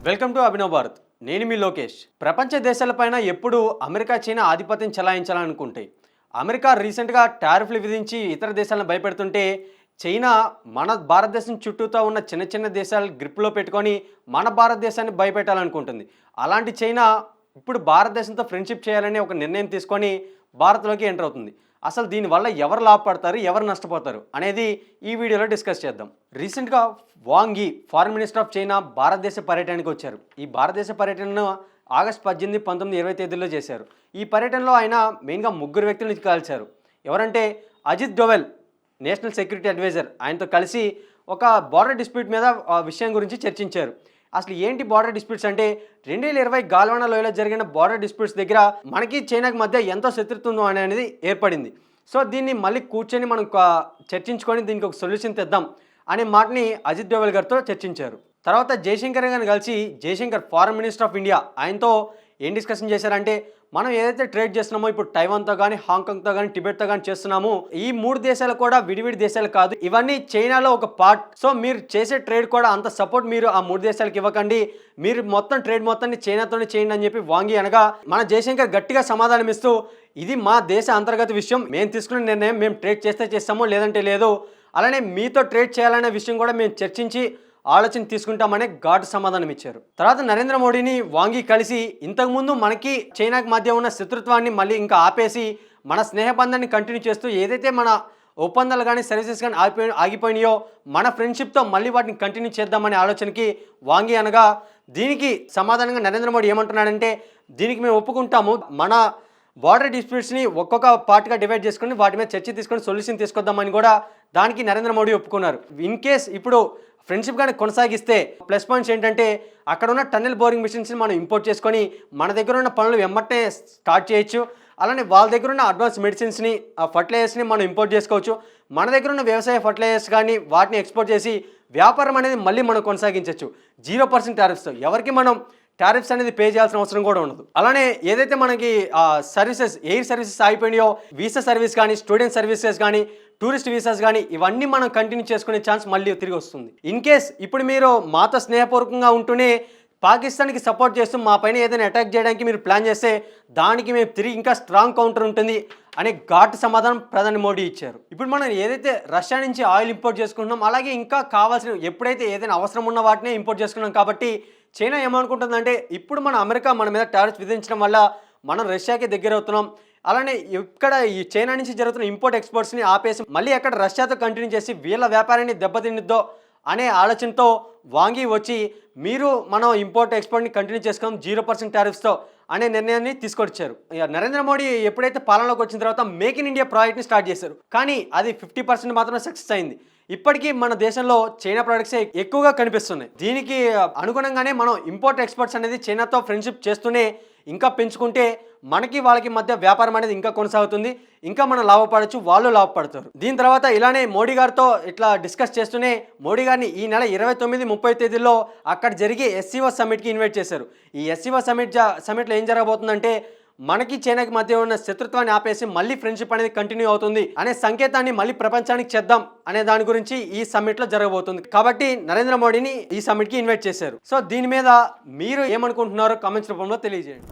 Welcome to Abhinav Bharat. నేను మీ లోకేష్. ప్రపంచ దేశాలపైన ఎప్పుడు అమెరికా చైనా ఆధిపత్యం చెలాయించాలనుకుంటాయి. అమెరికా రీసెంట్గా టారిఫ్లు విధించి ఇతర దేశాలను భయపెడుతుంటే చైనా మన భారతదేశం చుట్టూతో ఉన్న చిన్న చిన్న దేశాలు గ్రిప్లో పెట్టుకొని మన భారతదేశాన్ని భయపెట్టాలనుకుంటుంది. అలాంటి చైనా ఇప్పుడు భారతదేశంతో ఫ్రెండ్షిప్ చేయాలని ఒక నిర్ణయం తీసుకొని భారత్లోకి ఎంటర్ అవుతుంది. అసలు దీనివల్ల ఎవరు లాభపడతారు, ఎవరు నష్టపోతారు అనేది ఈ వీడియోలో డిస్కస్ చేద్దాం. రీసెంట్గా వాంగ్ యీ ఫారిన్ మినిస్టర్ ఆఫ్ చైనా భారతదేశ పర్యటనకు వచ్చారు. ఈ భారతదేశ పర్యటనను ఆగస్టు 18, 19, 20 తేదీల్లో చేశారు. ఈ పర్యటనలో ఆయన మెయిన్గా ముగ్గురు వ్యక్తులను కలిశారు. ఎవరంటే అజిత్ డోవెల్, నేషనల్ సెక్యూరిటీ అడ్వైజర్. ఆయనతో కలిసి ఒక బార్డర్ డిస్ప్యూట్ మీద విషయం గురించి చర్చించారు. అసలు ఏంటి బార్డర్ డిస్ప్యూట్స్ అంటే 2020 గాల్వానా లోయలో జరిగిన బార్డర్ డిస్ప్యూట్స్ దగ్గర మనకి చైనాకి మధ్య ఎంతో శత్రుత్వం అనేది ఏర్పడింది. సో దీన్ని మళ్ళీ కూర్చొని మనం చర్చించుకొని దీనికి ఒక సొల్యూషన్ తెద్దాం అనే మాటని అజిత్ డోవెల్ గారితో చర్చించారు. తర్వాత జయశంకర్ గారిని కలిసి, Jaishankar foreign minister of India, ఆయనతో ఏం డిస్కషన్ చేశారంటే మనం ఏదైతే ట్రేడ్ చేస్తున్నామో ఇప్పుడు టైవాన్తో కానీ, హాంకాంగ్తో కానీ, టిబెట్తో కానీ చేస్తున్నాము, ఈ 3 దేశాలు కూడా విడివిడి దేశాలు కాదు, ఇవన్నీ చైనాలో ఒక పార్ట్. సో మీరు చేసే ట్రేడ్ కూడా అంత సపోర్ట్ మీరు ఆ 3 దేశాలకు ఇవ్వకండి, మీరు మొత్తం ట్రేడ్ మొత్తాన్ని చైనాతోనే చేయండి అని చెప్పి వాంగ్ యీ అనగా మన జయశంకర్ గట్టిగా సమాధానం ఇస్తూ ఇది మా దేశ అంతర్గత విషయం, మేము తీసుకున్న నిర్ణయం, మేము ట్రేడ్ చేస్తే చేస్తామో లేదంటే లేదు, అలానే మీతో ట్రేడ్ చేయాలనే విషయం కూడా మేము చర్చించి ఆలోచన తీసుకుంటామనే ఘాటు సమాధానం ఇచ్చారు. తర్వాత నరేంద్ర మోడీని వాంగ్ యీ కలిసి ఇంతకుముందు మనకి చైనాకి మధ్య ఉన్న శత్రుత్వాన్ని మళ్ళీ ఇంకా ఆపేసి మన స్నేహబంధాన్ని కంటిన్యూ చేస్తూ ఏదైతే మన ఒప్పందాలు కానీ సర్వీసెస్ కానీ ఆగిపోయినాయో మన ఫ్రెండ్షిప్తో మళ్ళీ వాటిని కంటిన్యూ చేద్దామనే ఆలోచనకి వాంగ్ యీ అనగా దీనికి సమాధానంగా నరేంద్ర మోడీ ఏమంటున్నాడంటే దీనికి మేము ఒప్పుకుంటాము, మన బార్డర్ డిస్ప్యూట్స్ని ఒక్కొక్క పార్ట్గా డివైడ్ చేసుకుని వాటి మీద చర్చ తీసుకొని సొల్యూషన్ తీసుకొద్దామని కూడా దానికి నరేంద్ర మోడీ ఒప్పుకున్నారు. ఇన్ కేస్ ఇప్పుడు ఫ్రెండ్షిప్ కానీ కొనసాగిస్తే ప్లస్ పాయింట్స్ ఏంటంటే అక్కడ ఉన్న టన్నెల్ బోరింగ్ మిషన్స్ని మనం ఇంపోర్ట్ చేసుకొని మన దగ్గర ఉన్న పనులు వెంబటే స్టార్ట్ చేయొచ్చు. అలానే వాళ్ళ దగ్గర ఉన్న అడ్వాన్స్ మెడిసిన్స్ని, ఫర్టిలైజర్స్ని మనం ఇంపోర్ట్ చేసుకోవచ్చు. మన దగ్గర ఉన్న వ్యవసాయ ఫర్టిలైజర్స్ కానీ వాటిని ఎక్స్పోర్ట్ చేసి వ్యాపారం అనేది మళ్ళీ మనం కొనసాగించవచ్చు 0% టారిఫ్స్తో. ఎవరికి మనం టారిఫ్స్ అనేది పే చేయాల్సిన అవసరం కూడా ఉండదు. అలానే ఏదైతే మనకి సర్వీసెస్, ఎయిర్ సర్వీసెస్ అయిపోయినాయో, వీసా సర్వీస్ కానీ, స్టూడెంట్ సర్వీసెస్ కానీ, టూరిస్ట్ వీసాస్ కానీ ఇవన్నీ మనం కంటిన్యూ చేసుకునే ఛాన్స్ మళ్ళీ తిరిగి వస్తుంది. ఇన్ కేస్ ఇప్పుడు మీరు మాతో స్నేహపూర్వకంగా ఉంటూనే పాకిస్తాన్కి సపోర్ట్ చేస్తూ మా పైన ఏదైనా అటాక్ చేయడానికి మీరు ప్లాన్ చేస్తే దానికి మేము తిరిగి ఇంకా స్ట్రాంగ్ కౌంటర్ ఉంటుంది అనే ఘాటు సమాధానం ప్రధాని మోడీ ఇచ్చారు. ఇప్పుడు మనం ఏదైతే రష్యా నుంచి ఆయిల్ ఇంపోర్ట్ చేసుకుంటున్నాం, అలాగే ఇంకా కావాల్సిన ఎప్పుడైతే ఏదైనా అవసరం ఉన్న వాటినే ఇంపోర్ట్ చేసుకున్నాం. కాబట్టి చైనా ఏమనుకుంటుందంటే ఇప్పుడు మన అమెరికా మన మీద టారిఫ్స్ విధించడం వల్ల మనం రష్యాకి దగ్గర అవుతున్నాం, అలానే ఇక్కడ ఈ చైనా నుంచి జరుగుతున్న ఇంపోర్ట్ ఎక్స్పోర్ట్స్ని ఆపేసి మళ్ళీ అక్కడ రష్యాతో కంటిన్యూ చేసి వీళ్ళ వ్యాపారాన్ని దెబ్బతినిద్దో అనే ఆలోచనతో వాంగ్ యీ వచ్చి మీరు మనం ఇంపోర్ట్ ఎక్స్పోర్ట్ని కంటిన్యూ చేసుకున్నాం 0% టారిఫ్స్తో అనే నిర్ణయాన్ని తీసుకొచ్చారు. నరేంద్ర మోడీ ఎప్పుడైతే పాలనలోకి వచ్చిన తర్వాత మేక్ ఇన్ ఇండియా ప్రాజెక్ట్ని స్టార్ట్ చేశారు. కానీ అది 50% మాత్రమే సక్సెస్ అయింది. ఇప్పటికీ మన దేశంలో చైనా ప్రొడక్ట్సే ఎక్కువగా కనిపిస్తున్నాయి. దీనికి అనుగుణంగానే మనం ఇంపోర్ట్ ఎక్స్పోర్ట్స్ అనేది చైనాతో ఫ్రెండ్షిప్ చేస్తూనే ఇంకా పెంచుకుంటే మనకి వాళ్ళకి మధ్య వ్యాపారం అనేది ఇంకా కొనసాగుతుంది, ఇంకా మనం లాభపడచ్చు, వాళ్ళు లాభపడతారు. దీని తర్వాత ఇలానే మోడీ గారితో ఇట్లా డిస్కస్ చేస్తూనే మోడీ గారిని ఈ నెల 29, 30 తేదీల్లో అక్కడ జరిగే SCO సమ్మిట్కి ఇన్వైట్ చేశారు. ఈ SCO సమ్మిట్లో ఏం జరగబోతుందంటే మనకి చైనాకి మధ్య ఉన్న శత్రుత్వాన్ని ఆపేసి మళ్ళీ ఫ్రెండ్షిప్ అనేది కంటిన్యూ అవుతుంది అనే సంకేతాన్ని మళ్ళీ ప్రపంచానికి చేద్దాం అనే దాని గురించి ఈ సమ్మిట్లో జరగబోతుంది. కాబట్టి నరేంద్ర మోడీని ఈ సమ్మిట్కి ఇన్వైట్ చేశారు. సో దీని మీద మీరు ఏమనుకుంటున్నారో కామెంట్స్ రూపంలో తెలియజేయండి.